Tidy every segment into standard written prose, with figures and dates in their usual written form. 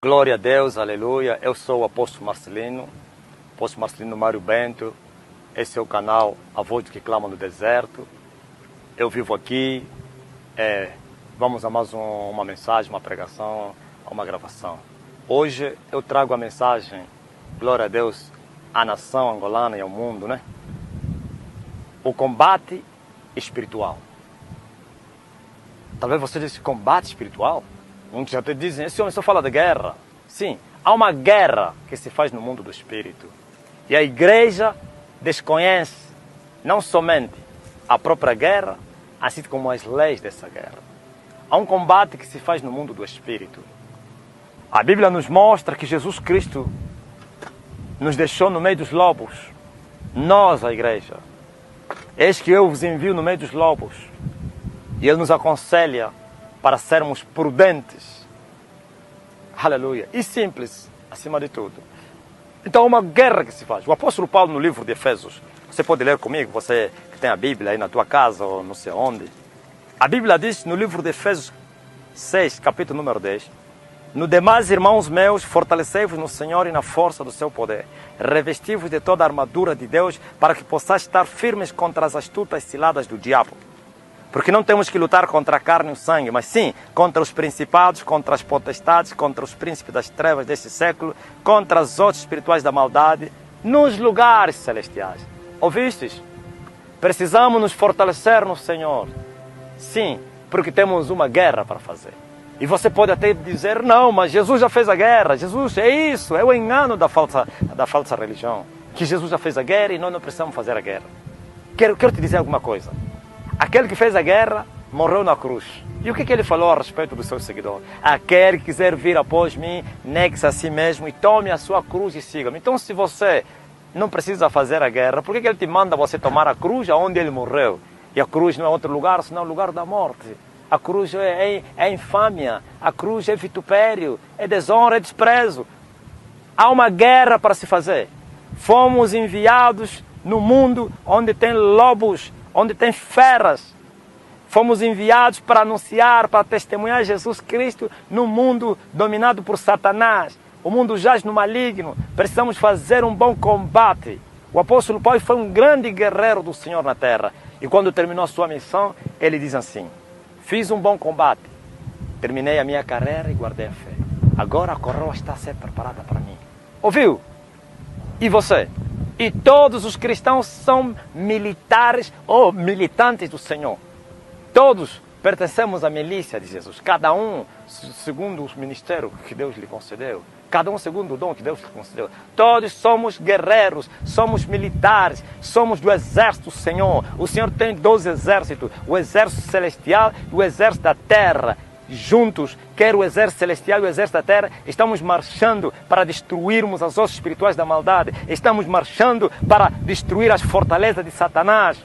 Glória a Deus, aleluia. Eu sou o apóstolo Marcelino Mário Bento. Esse é o canal A Voz que Clama no Deserto. Eu vivo aqui. Vamos a mais uma mensagem, uma pregação, uma gravação. Hoje eu trago a mensagem, glória a Deus, à nação angolana e ao mundo, né? O combate espiritual. Talvez você diga, combate espiritual? Muitos até dizem, esse homem só fala de guerra. Sim, há uma guerra que se faz no mundo do espírito. E a igreja desconhece não somente a própria guerra, assim como as leis dessa guerra. Há um combate que se faz no mundo do espírito. A Bíblia nos mostra que Jesus Cristo nos deixou no meio dos lobos. Nós, a igreja. Eis que eu vos envio no meio dos lobos. E Ele nos aconselha para sermos prudentes. Aleluia. E simples, acima de tudo. Então, uma guerra que se faz. O apóstolo Paulo, no livro de Efésios, você pode ler comigo, você que tem a Bíblia aí na tua casa ou não sei onde. A Bíblia diz no livro de Efésios 6, capítulo número 10, no demais, irmãos meus, fortalecei-vos no Senhor e na força do seu poder. Revesti-vos de toda a armadura de Deus, para que possais estar firmes contra as astutas ciladas do diabo. Porque não temos que lutar contra a carne e o sangue, mas sim contra os principados, contra as potestades, contra os príncipes das trevas deste século, contra as hostes espirituais da maldade, nos lugares celestiais. Ouvistes? Precisamos nos fortalecer no Senhor. Sim, porque temos uma guerra para fazer. E você pode até dizer, não, mas Jesus já fez a guerra. Jesus, é isso, é o engano da falsa religião. Que Jesus já fez a guerra e nós não precisamos fazer a guerra. Quero te dizer alguma coisa. Aquele que fez a guerra morreu na cruz. E o que ele falou a respeito do seu seguidor? Aquele que quiser vir após mim, negue-se a si mesmo e tome a sua cruz e siga-me. Então, se você não precisa fazer a guerra, por que ele te manda você tomar a cruz aonde ele morreu? E a cruz não é outro lugar, senão o lugar da morte. A cruz é infâmia, a cruz é vitupério, é desonra, é desprezo. Há uma guerra para se fazer. Fomos enviados no mundo onde tem lobos, onde tem feras. Fomos enviados para anunciar, para testemunhar Jesus Cristo no mundo dominado por Satanás. O mundo jaz no maligno. Precisamos fazer um bom combate. O apóstolo Paulo foi um grande guerreiro do Senhor na terra. E quando terminou a sua missão, ele diz assim: fiz um bom combate, terminei a minha carreira e guardei a fé. Agora a coroa está a ser preparada para mim. Ouviu? E você? E todos os cristãos são militares ou militantes do Senhor. Todos pertencemos à milícia de Jesus. Cada um segundo o ministério que Deus lhe concedeu. Cada um segundo o dom que Deus lhe concedeu. Todos somos guerreiros, somos militares, somos do exército do Senhor. O Senhor tem 12 exércitos. O exército celestial e o exército da terra. Juntos, quer o exército celestial e o exército da terra, estamos marchando para destruirmos as hostes espirituais da maldade. Estamos marchando para destruir as fortalezas de Satanás.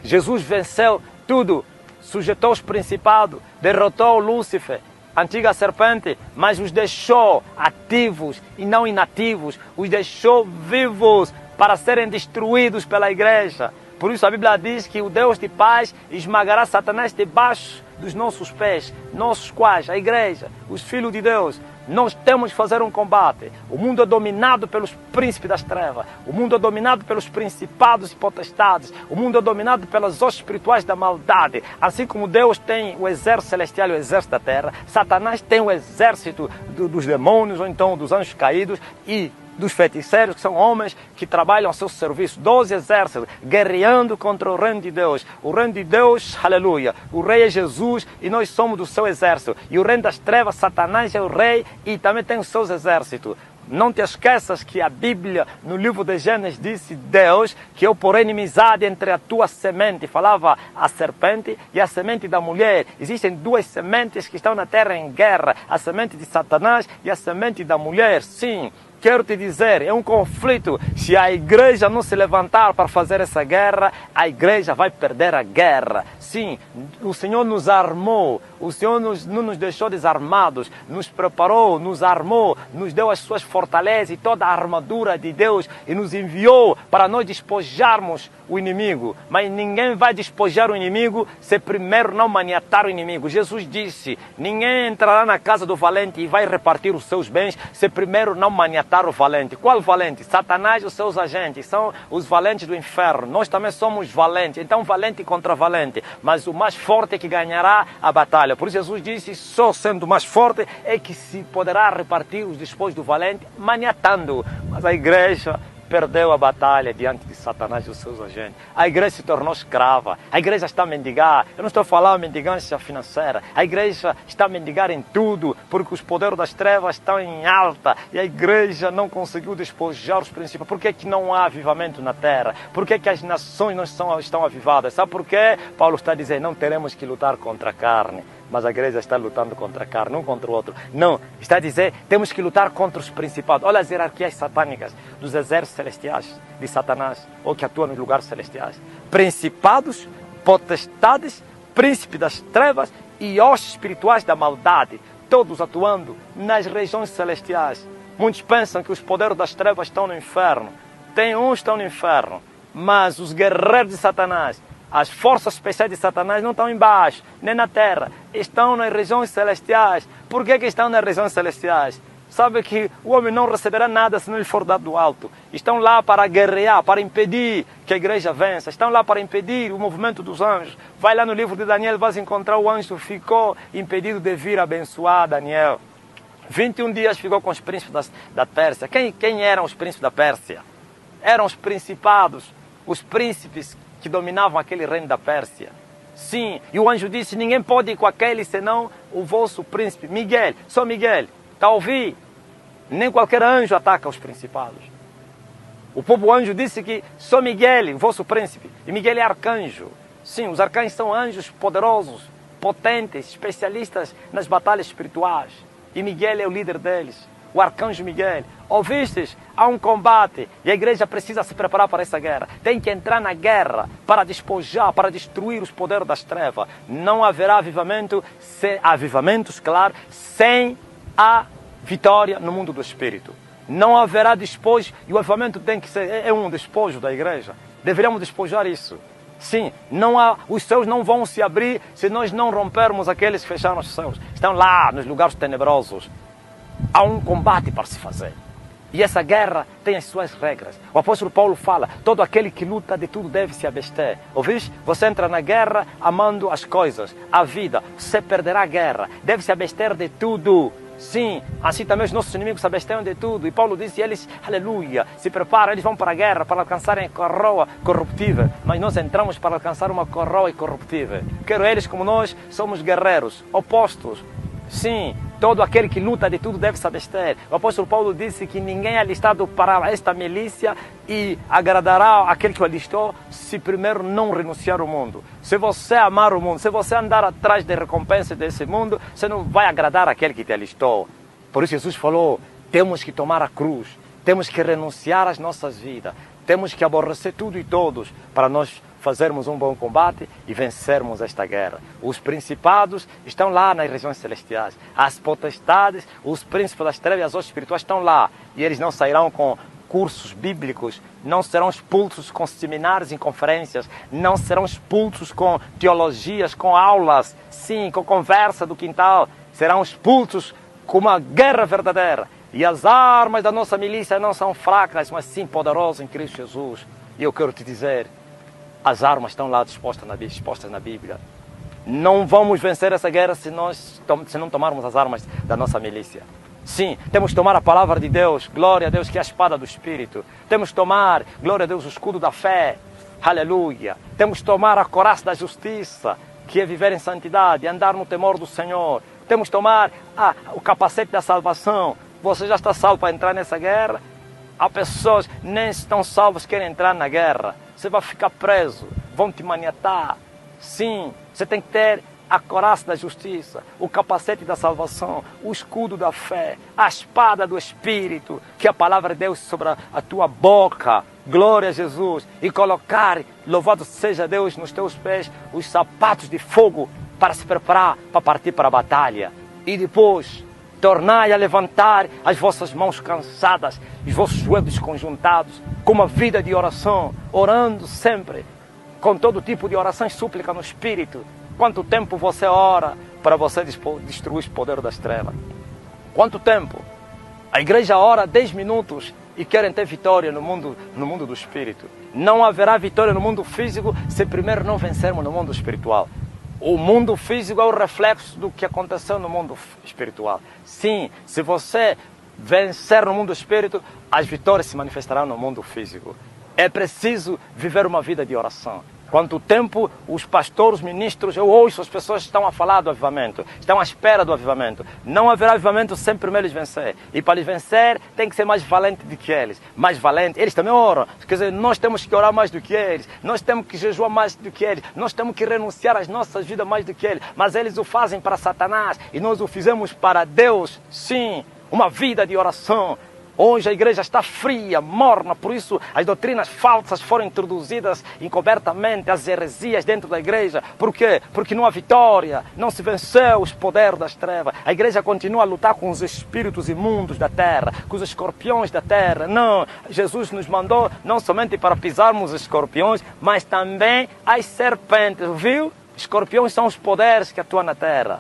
Jesus venceu tudo, sujeitou os principados, derrotou Lúcifer, a antiga serpente, mas os deixou ativos e não inativos, os deixou vivos para serem destruídos pela igreja. Por isso a Bíblia diz que o Deus de paz esmagará Satanás debaixo dos nossos pés, nossos quais, a igreja, os filhos de Deus. Nós temos que fazer um combate. O mundo é dominado pelos príncipes das trevas. O mundo é dominado pelos principados e potestades. O mundo é dominado pelas hostes espirituais da maldade. Assim como Deus tem o exército celestial e o exército da terra, Satanás tem o exército dos demônios, ou então dos anjos caídos e dos feiticeiros, que são homens que trabalham a seu serviço. 12 exércitos guerreando contra o reino de Deus. O reino de Deus, aleluia, o rei é Jesus e nós somos do seu exército. E o reino das trevas, Satanás é o rei e também tem os seus exércitos. Não te esqueças que a Bíblia, no livro de Gênesis, disse Deus que eu porei inimizade entre a tua semente. Falava a serpente e a semente da mulher. Existem duas sementes que estão na terra em guerra. A semente de Satanás e a semente da mulher. Sim, quero te dizer, é um conflito. Se a igreja não se levantar para fazer essa guerra, a igreja vai perder a guerra. Sim, o Senhor nos armou, o Senhor não nos deixou desarmados, nos preparou, nos armou, nos deu as suas fortalezas e toda a armadura de Deus e nos enviou para nós despojarmos o inimigo. Mas ninguém vai despojar o inimigo se primeiro não maniatar o inimigo. Jesus disse, ninguém entrará na casa do valente e vai repartir os seus bens se primeiro não maniatar o valente. Qual valente? Satanás e os seus agentes, são os valentes do inferno. Nós também somos valentes, então valente contra valente. Mas o mais forte é que ganhará a batalha. Por isso Jesus disse, só sendo mais forte é que se poderá repartir os despojos do valente, maniatando. Mas a igreja perdeu a batalha diante de Satanás e os seus agentes. A igreja se tornou escrava. A igreja está a mendigar. Eu não estou falando de mendigância financeira. A igreja está a mendigar em tudo, porque os poderes das trevas estão em alta e a igreja não conseguiu despojar os princípios. Por que que não há avivamento na terra? Por que que as nações não estão avivadas? Sabe por quê? Paulo está dizendo, não teremos que lutar contra a carne. Mas a igreja está lutando contra a carne, um contra o outro. Não, está a dizer, temos que lutar contra os principados. Olha as hierarquias satânicas dos exércitos celestiais de Satanás, ou que atuam nos lugares celestiais. Principados, potestades, príncipe das trevas e hostes espirituais da maldade, todos atuando nas regiões celestiais. Muitos pensam que os poderes das trevas estão no inferno. Tem uns que estão no inferno, mas os guerreiros de Satanás, as forças especiais de Satanás não estão embaixo, nem na terra, estão nas regiões celestiais. Por que que estão nas regiões celestiais? Sabe que o homem não receberá nada se não lhe for dado do alto. Estão lá para guerrear, para impedir que a igreja vença. Estão lá para impedir o movimento dos anjos. Vai lá no livro de Daniel, vais encontrar o anjo que ficou impedido de vir abençoar Daniel. 21 dias ficou com os príncipes da Pérsia. Quem eram os príncipes da Pérsia? Eram os principados, os príncipes que dominavam aquele reino da Pérsia. Sim, e o anjo disse, ninguém pode ir com aquele senão o vosso príncipe. Miguel, só Miguel, está a ouvir? Nem qualquer anjo ataca os principados. O povo anjo disse que só Miguel, o vosso príncipe. E Miguel é arcanjo. Sim, os arcanjos são anjos poderosos, potentes, especialistas nas batalhas espirituais. E Miguel é o líder deles. O arcanjo Miguel. Ouvistes? Há um combate e a igreja precisa se preparar para essa guerra. Tem que entrar na guerra para despojar, para destruir os poderes das trevas. Não haverá avivamentos, claro, sem a vitória no mundo do espírito. Não haverá despojo e o avivamento tem que ser, é um despojo da igreja. Deveríamos despojar isso. Sim, os céus não vão se abrir se nós não rompermos aqueles que fecharam os céus. Estão lá nos lugares tenebrosos. Há um combate para se fazer. E essa guerra tem as suas regras. O apóstolo Paulo fala, todo aquele que luta de tudo deve se abster. Ouviste? Você entra na guerra amando as coisas, a vida. Você perderá a guerra. Deve se abster de tudo. Sim, assim também os nossos inimigos se abstêm de tudo. E Paulo disse, eles, aleluia, se preparam, eles vão para a guerra para alcançarem a coroa corruptível. Mas nós entramos para alcançar uma coroa incorruptível. Quero eles como nós, somos guerreiros, opostos. Sim, todo aquele que luta de tudo deve se abster. O apóstolo Paulo disse que ninguém é alistado para esta milícia e agradará aquele que o alistou se primeiro não renunciar ao mundo. Se você amar o mundo, se você andar atrás da recompensa desse mundo, você não vai agradar aquele que te alistou. Por isso Jesus falou, temos que tomar a cruz, temos que renunciar às nossas vidas, temos que aborrecer tudo e todos para nós fazermos um bom combate e vencermos esta guerra. Os principados estão lá nas regiões celestiais. As potestades, os príncipes das trevas e as hostes espirituais estão lá. E eles não sairão com cursos bíblicos, não serão expulsos com seminários e conferências, não serão expulsos com teologias, com aulas, sim, com conversa do quintal. Serão expulsos com uma guerra verdadeira. E as armas da nossa milícia não são fracas, mas sim poderosas em Cristo Jesus. E eu quero te dizer, as armas estão lá dispostas na Bíblia. Não vamos vencer essa guerra se não tomarmos as armas da nossa milícia. Sim, temos que tomar a palavra de Deus, glória a Deus, que é a espada do Espírito. Temos que tomar, glória a Deus, o escudo da fé, aleluia. Temos que tomar a coraça da justiça, que é viver em santidade, andar no temor do Senhor. Temos que tomar o capacete da salvação. Você já está salvo para entrar nessa guerra? Há pessoas que nem estão salvas, querem entrar na guerra. Você vai ficar preso, vão te maniatar. Sim, você tem que ter a coraça da justiça, o capacete da salvação, o escudo da fé, a espada do Espírito, que a palavra de Deus sobre a tua boca, glória a Jesus, e colocar, louvado seja Deus, nos teus pés, os sapatos de fogo para se preparar para partir para a batalha. E depois, tornai a levantar as vossas mãos cansadas, os vossos joelhos desconjuntados, com uma vida de oração, orando sempre, com todo tipo de oração e súplica no Espírito. Quanto tempo você ora para você destruir o poder das trevas? Quanto tempo? A igreja ora 10 minutos e querem ter vitória no mundo do Espírito. Não haverá vitória no mundo físico se primeiro não vencermos no mundo espiritual. O mundo físico é o reflexo do que aconteceu no mundo espiritual. Sim, se você vencer no mundo espírito, as vitórias se manifestarão no mundo físico. É preciso viver uma vida de oração. Quanto tempo os pastores, os ministros, eu ouço as pessoas estão a falar do avivamento, estão à espera do avivamento. Não haverá avivamento sem primeiro eles vencer. E para eles vencer, tem que ser mais valente do que eles. Mais valente, eles também oram. Quer dizer, nós temos que orar mais do que eles. Nós temos que jejuar mais do que eles. Nós temos que renunciar às nossas vidas mais do que eles. Mas eles o fazem para Satanás e nós o fizemos para Deus. Sim, uma vida de oração. Hoje a igreja está fria, morna, por isso as doutrinas falsas foram introduzidas encobertamente, as heresias dentro da igreja. Por quê? Porque não há vitória, não se venceu os poderes das trevas. A igreja continua a lutar com os espíritos imundos da terra, com os escorpiões da terra. Não, Jesus nos mandou não somente para pisarmos os escorpiões, mas também as serpentes, viu? Escorpiões são os poderes que atuam na terra.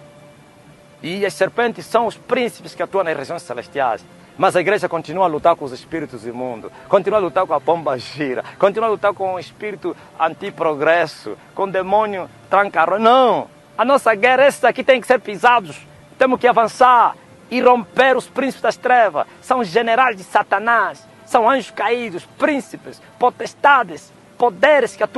E as serpentes são os príncipes que atuam nas regiões celestiais. Mas a igreja continua a lutar com os espíritos imundos, continua a lutar com a pomba gira, continua a lutar com o espírito antiprogresso, com o demônio tranca-rua. Não! A nossa guerra, esses aqui tem que ser pisados. Temos que avançar e romper os príncipes das trevas. São os generais de Satanás, são anjos caídos, príncipes, potestades, poderes que atuam